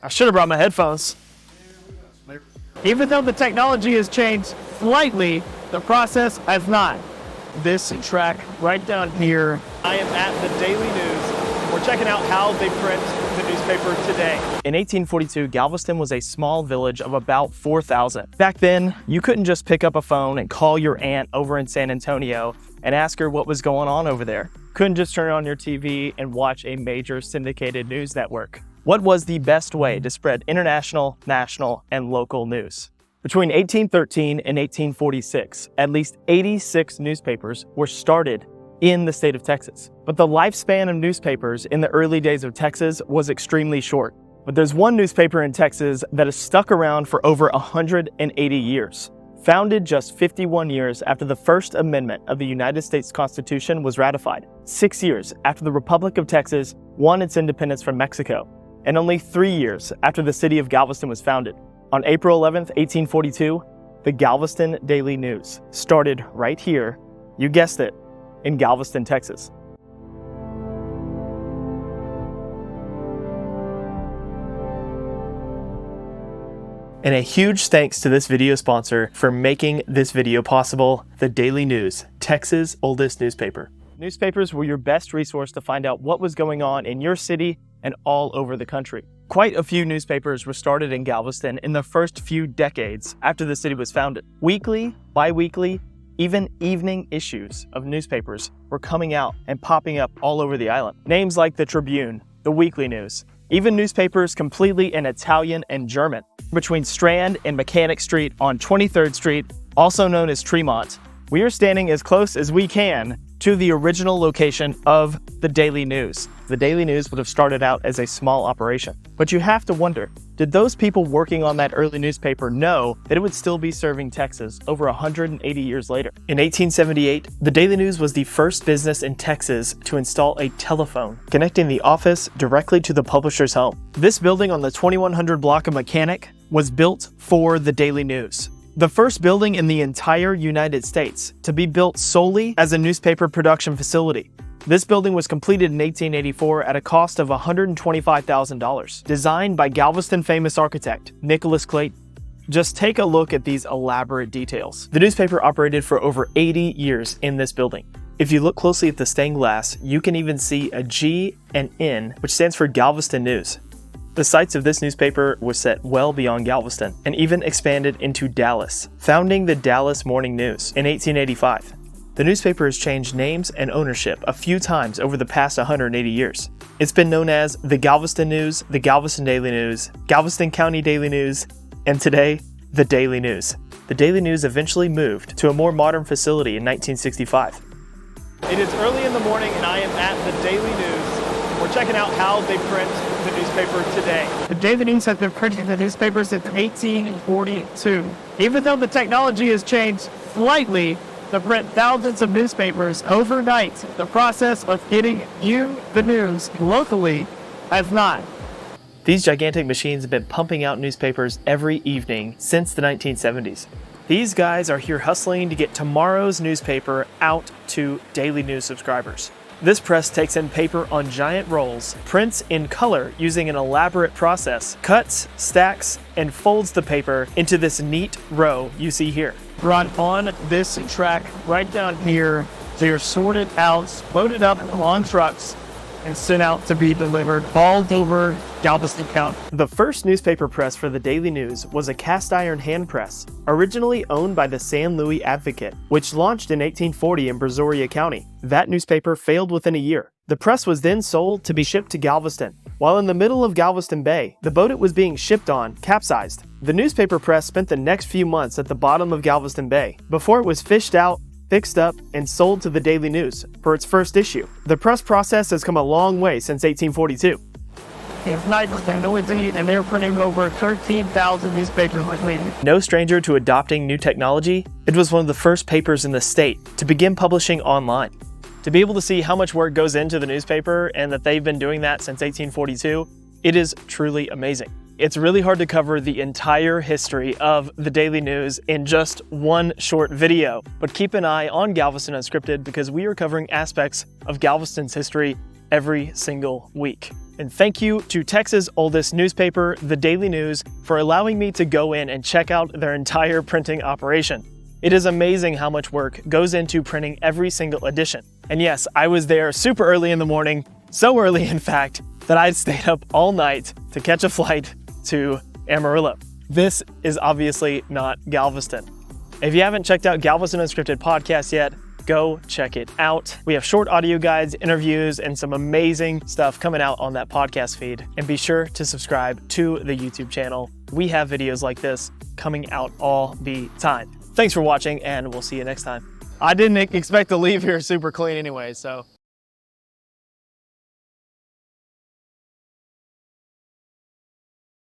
I should have brought my headphones. Even though the technology has changed slightly, the process has not. This track right down here, I am at the Daily News. We're checking out how they print the newspaper today. In 1842, Galveston was a small village of about 4,000. Back then, you couldn't just pick up a phone and call your aunt over in San Antonio and ask her what was going on over there. Couldn't just turn on your TV and watch a major syndicated news network. What was the best way to spread international, national, and local news? Between 1813 and 1846, at least 86 newspapers were started in the state of Texas. But the lifespan of newspapers in the early days of Texas was extremely short. But there's one newspaper in Texas that has stuck around for over 180 years. Founded just 51 years after the First Amendment of the United States Constitution was ratified, 6 years after the Republic of Texas won its independence from Mexico, and only 3 years after the city of Galveston was founded. On April 11th, 1842, the Galveston Daily News started right here, you guessed it, in Galveston, Texas. And a huge thanks to this video sponsor for making this video possible, the Daily News, Texas' oldest newspaper. Newspapers were your best resource to find out what was going on in your city and all over the country. Quite a few newspapers were started in Galveston in the first few decades after the city was founded. Weekly, bi-weekly, even evening issues of newspapers were coming out and popping up all over the island. Names like the Tribune, the Weekly News, even newspapers completely in Italian and German. Between Strand and Mechanic Street on 23rd Street, also known as Tremont, we are standing as close as we can to the original location of the Daily News. The Daily News would have started out as a small operation. But you have to wonder, did those people working on that early newspaper know that it would still be serving Texas over 180 years later? In 1878, the Daily News was the first business in Texas to install a telephone, connecting the office directly to the publisher's home. This building on the 2100 block of Mechanic was built for the Daily News. The first building in the entire United States to be built solely as a newspaper production facility. This building was completed in 1884 at a cost of $125,000, designed by Galveston famous architect Nicholas Clayton. Just take a look at these elaborate details. The newspaper operated for over 80 years in this building. If you look closely at the stained glass, you can even see a G and N, which stands for Galveston News. The sights of this newspaper was set well beyond Galveston and even expanded into Dallas, founding the Dallas Morning News in 1885. The newspaper has changed names and ownership a few times over the past 180 years. It's been known as the Galveston News, the Galveston Daily News, Galveston County Daily News, and today, the Daily News. The Daily News eventually moved to a more modern facility in 1965. It is early in the morning and I am at the Daily News. We're checking out how they print the newspaper today. The Daily News has been printing the newspaper since 1842. Even though the technology has changed slightly to print thousands of newspapers overnight, the process of getting you the news locally has not. These gigantic machines have been pumping out newspapers every evening since the 1970s. These guys are here hustling to get tomorrow's newspaper out to Daily News subscribers. This press takes in paper on giant rolls, prints in color using an elaborate process, cuts, stacks, and folds the paper into this neat row you see here. Run on this track right down here, they are sorted out, loaded up on trucks, and sent out to be delivered all over Galveston County. The first newspaper press for the Daily News was a cast iron hand press, originally owned by the San Luis Advocate, which launched in 1840 in Brazoria County. That newspaper failed within a year. The press was then sold to be shipped to Galveston. While in the middle of Galveston Bay, the boat it was being shipped on capsized. The newspaper press spent the next few months at the bottom of Galveston Bay before it was fished out, fixed up, and sold to the Daily News for its first issue. The press process has come a long way since 1842. It's nice and they're printing over 13,000 newspapers weekly. No stranger to adopting new technology, it was one of the first papers in the state to begin publishing online. To be able to see how much work goes into the newspaper and that they've been doing that since 1842, it is truly amazing. It's really hard to cover the entire history of the Daily News in just one short video, but keep an eye on Galveston Unscripted because we are covering aspects of Galveston's history every single week. And thank you to Texas' oldest newspaper, The Daily News, for allowing me to go in and check out their entire printing operation. It is amazing how much work goes into printing every single edition. And yes, I was there super early in the morning, so early in fact, that I stayed up all night to catch a flight to Amarillo. This is obviously not Galveston. If you haven't checked out Galveston Unscripted podcast yet, go check it out. We have short audio guides, interviews, and some amazing stuff coming out on that podcast feed. And be sure to subscribe to the YouTube channel. We have videos like this coming out all the time. Thanks for watching, and we'll see you next time. I didn't expect to leave here super clean anyway, so.